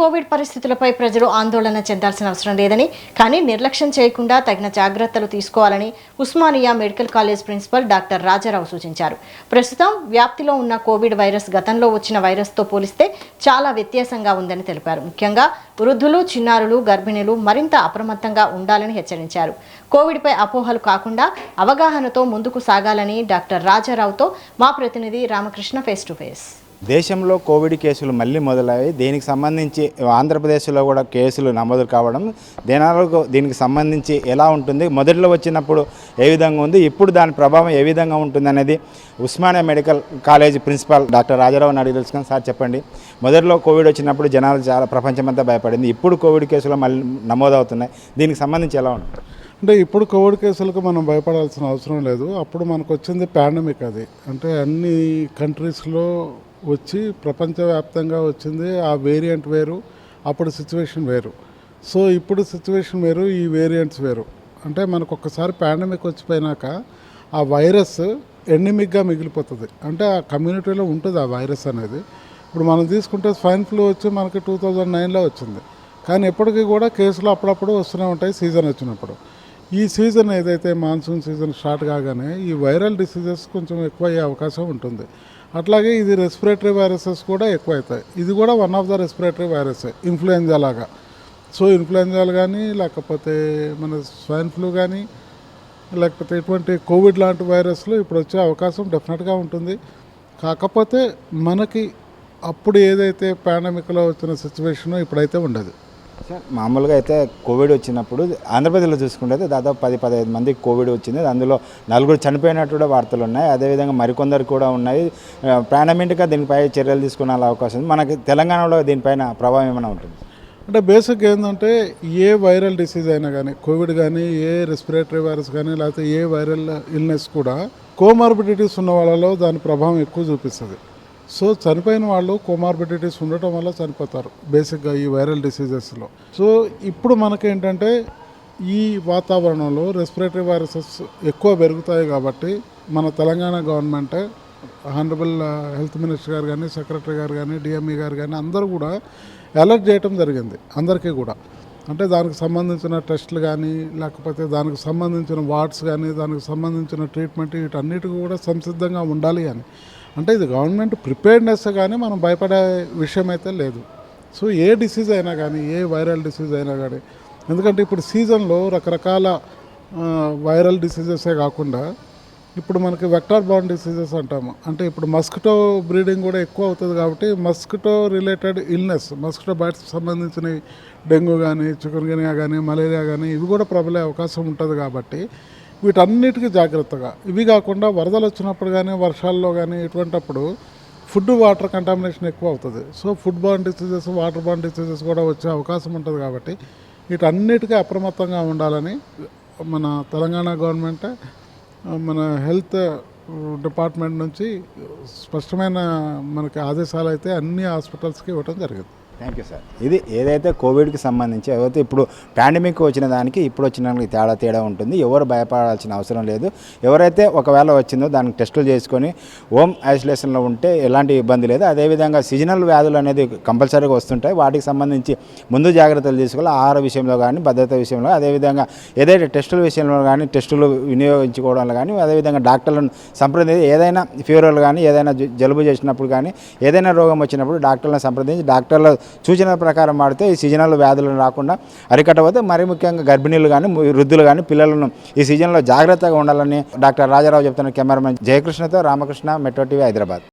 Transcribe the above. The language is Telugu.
కోవిడ్ పరిస్థితులపై ప్రజలు ఆందోళన చెందాల్సిన అవసరం లేదని, కానీ నిర్లక్ష్యం చేయకుండా తగిన జాగ్రత్తలు తీసుకోవాలని Osmania medical college principal doctor Rajarao సూచించారు. ప్రస్తుతం వ్యాప్తిలో ఉన్న కోవిడ్ వైరస్ గతంలో వచ్చిన వైరస్తో పోలిస్తే చాలా వ్యత్యాసంగా ఉందని తెలిపారు. ముఖ్యంగా వృద్ధులు, చిన్నారులు, గర్భిణీలు మరింత అప్రమత్తంగా ఉండాలని హెచ్చరించారు. కోవిడ్పై అపోహలు కాకుండా అవగాహనతో ముందుకు సాగాలని డాక్టర్ రాజారావుతో మా ప్రతినిధి రామకృష్ణ ఫేస్ టు ఫేస్. దేశంలో కోవిడ్ కేసులు మళ్ళీ మొదలయ్యాయి. దీనికి సంబంధించి ఆంధ్రప్రదేశ్లో కూడా కేసులు నమోదు కావడం, దీనికి సంబంధించి ఎలా ఉంటుంది, మొదట్లో వచ్చినప్పుడు ఏ విధంగా ఉంది, ఇప్పుడు దాని ప్రభావం ఏ విధంగా ఉంటుంది అనేది Osmania medical college principal doctor రాజారావుని అడిగి తెలుసుకొని. సార్ చెప్పండి, మొదట్లో కోవిడ్ వచ్చినప్పుడు జనాలు చాలా ప్రపంచమంతా భయపడింది, ఇప్పుడు కోవిడ్ కేసులు మళ్ళీ నమోదవుతున్నాయి, దీనికి సంబంధించి ఎలా ఉంటుంది? అంటే ఇప్పుడు కోవిడ్ కేసులకు మనం భయపడాల్సిన అవసరం లేదు. అప్పుడు మనకు వచ్చింది పాండమిక్. అది అంటే అన్ని కంట్రీస్లో వచ్చి ప్రపంచవ్యాప్తంగా వచ్చింది. ఆ వేరియంట్ వేరు, అప్పుడు సిచ్యువేషన్ వేరు. సో ఇప్పుడు సిచ్యువేషన్ వేరు, ఈ వేరియంట్స్ వేరు. అంటే మనకు ఒక్కసారి పాండమిక్ వచ్చిపోయినాక ఆ వైరస్ ఎండమిక్గా మిగిలిపోతుంది. అంటే ఆ కమ్యూనిటీలో ఉంటుంది ఆ వైరస్ అనేది. ఇప్పుడు మనం తీసుకుంటే స్వైన్ ఫ్లూ వచ్చి మనకి 2009లో వచ్చింది, కానీ ఎప్పటికీ కూడా కేసులు అప్పుడప్పుడు వస్తూనే ఉంటాయి సీజన్ వచ్చినప్పుడు. ఈ సీజన్ ఏదైతే మాన్సూన్ సీజన్ స్టార్ట్ కాగానే ఈ వైరల్ డిసీజెస్ కొంచెం ఎక్కువ అయ్యే అవకాశం ఉంటుంది. అట్లాగే ఇది రెస్పిరేటరీ వైరసెస్ కూడా ఎక్కువ అవుతాయి. ఇది కూడా one of the respiratory virus, influenza లాగా. సో ఇన్ఫ్లుయెంజాలు కానీ, లేకపోతే మన స్వైన్ ఫ్లూ కానీ, లేకపోతే ఇటువంటి కోవిడ్ లాంటి వైరస్లు ఇప్పుడు వచ్చే అవకాశం డెఫినెట్గా ఉంటుంది. కాకపోతే మనకి అప్పుడు ఏదైతే పాండమిక్లో వచ్చిన సిచ్యువేషను ఇప్పుడైతే ఉండదు. సార్, మామూలుగా అయితే కోవిడ్ వచ్చినప్పుడు ఆంధ్రప్రదేశ్లో చూసుకుంటే దాదాపు 10-15 మందికి కోవిడ్ వచ్చింది. అందులో 4 చనిపోయినట్టు కూడా వార్తలు ఉన్నాయి. అదేవిధంగా మరికొందరు కూడా ఉన్నాయి. పాండమిక్గా దీనిపై చర్యలు తీసుకునే అవకాశం ఉంది. మనకి తెలంగాణలో దీనిపైన ప్రభావం ఏమైనా ఉంటుంది? అంటే బేసిక్ ఏంటంటే ఏ వైరల్ డిసీజ్ అయినా కానీ, కోవిడ్ కానీ, ఏ రెస్పిరేటరీ వైరస్ కానీ, లేకపోతే ఏ వైరల్ ఇల్నెస్ కూడా కోమార్బిడిటీస్ ఉన్న వాళ్ళలో దాని ప్రభావం ఎక్కువ చూపిస్తుంది. సో చనిపోయిన వాళ్ళు కోమార్బిడిటీస్ ఉండటం వల్ల చనిపోతారు బేసిక్గా ఈ వైరల్ డిసీజెస్లో. సో ఇప్పుడు మనకేంటంటే ఈ వాతావరణంలో రెస్పిరేటరీ వైరసెస్ ఎక్కువ పెరుగుతాయి కాబట్టి మన Telangana government, honourable health minister గారు కానీ, సెక్రటరీ గారు కానీ, డిఎంఈ గారు కానీ అందరూ కూడా అలర్ట్ చేయడం జరిగింది అందరికీ కూడా. అంటే దానికి సంబంధించిన టెస్టులు కానీ, లేకపోతే దానికి సంబంధించిన వార్డ్స్ కానీ, దానికి సంబంధించిన ట్రీట్మెంట్ వీటన్నిటికీ కూడా సంసిద్ధంగా ఉండాలి అని. అంటే ఇది గవర్నమెంట్ ప్రిపేర్డ్నెస్, కానీ మనం భయపడే విషయం అయితే లేదు. సో ఏ డిసీజ్ అయినా కానీ, ఏ వైరల్ డిసీజ్ అయినా కానీ, ఎందుకంటే ఇప్పుడు సీజన్లో రకరకాల వైరల్ డిసీజెసే కాకుండా ఇప్పుడు మనకి వెక్టార్ బార్న్ డిసీజెస్ అంటాము. అంటే ఇప్పుడు మస్కిటో బ్రీడింగ్ కూడా ఎక్కువ అవుతుంది కాబట్టి మస్కిటో రిలేటెడ్ ఇల్నెస్, మస్కిటో బైట్స్కి సంబంధించిన డెంగ్యూ కానీ, చికున్గున్యా కానీ, మలేరియా కానీ ఇవి కూడా ప్రబలే అవకాశం ఉంటుంది. కాబట్టి వీటన్నిటికీ జాగ్రత్తగా, ఇవి కాకుండా వరదలు వచ్చినప్పుడు కానీ, వర్షాల్లో కానీ ఇటువంటిప్పుడు ఫుడ్ వాటర్ కంటామినేషన్ ఎక్కువ అవుతుంది. So food born diseases, water born diseases కూడా వచ్చే అవకాశం ఉంటుంది. కాబట్టి వీటన్నిటికీ అప్రమత్తంగా ఉండాలని మన తెలంగాణ గవర్నమెంట్, మన హెల్త్ డిపార్ట్మెంట్ నుంచి స్పష్టమైన మనకి ఆదేశాలు అయితే అన్ని హాస్పిటల్స్కి ఇవ్వడం జరిగింది. Thank you sir. ఇది ఏదైతే కోవిడ్కి సంబంధించి ఏదైతే ఇప్పుడు పాండమిక్ వచ్చిన దానికి ఇప్పుడు వచ్చిన దానికి తేడా ఉంటుంది. ఎవరు భయపడాల్సిన అవసరం లేదు. ఎవరైతే ఒకవేళ వచ్చిందో దానికి టెస్టులు చేసుకొని హోమ్ ఐసోలేషన్లో ఉంటే ఎలాంటి ఇబ్బంది లేదు. అదేవిధంగా సీజనల్ వ్యాధులు అనేది కంపల్సరీగా వస్తుంటాయి. వాటికి సంబంధించి ముందు జాగ్రత్తలు తీసుకోవాలి. ఆహార విషయంలో కానీ, భద్రత విషయంలో, అదేవిధంగా ఏదైతే టెస్టుల విషయంలో కానీ, టెస్టులు వినియోగించుకోవడంలో కానీ, అదేవిధంగా డాక్టర్లను సంప్రదించి ఏదైనా ఫీవర్లు కానీ, ఏదైనా జలుబు చేసినప్పుడు కానీ, ఏదైనా రోగం వచ్చినప్పుడు డాక్టర్లను సంప్రదించి డాక్టర్ల సూచనల ప్రకారం వాడితే ఈ సీజనల్ వ్యాధులను రాకుండా అరికట్టబోతే, మరీ ముఖ్యంగా గర్భిణీలు కానీ, వృద్ధులు కానీ, పిల్లలను ఈ సీజన్లో జాగ్రత్తగా ఉండాలని డాక్టర్ రాజారావు చెప్తున్న. కెమెరామెన్ జయకృష్ణతో రామకృష్ణ, మెట్రో టీవీ, హైదరాబాద్.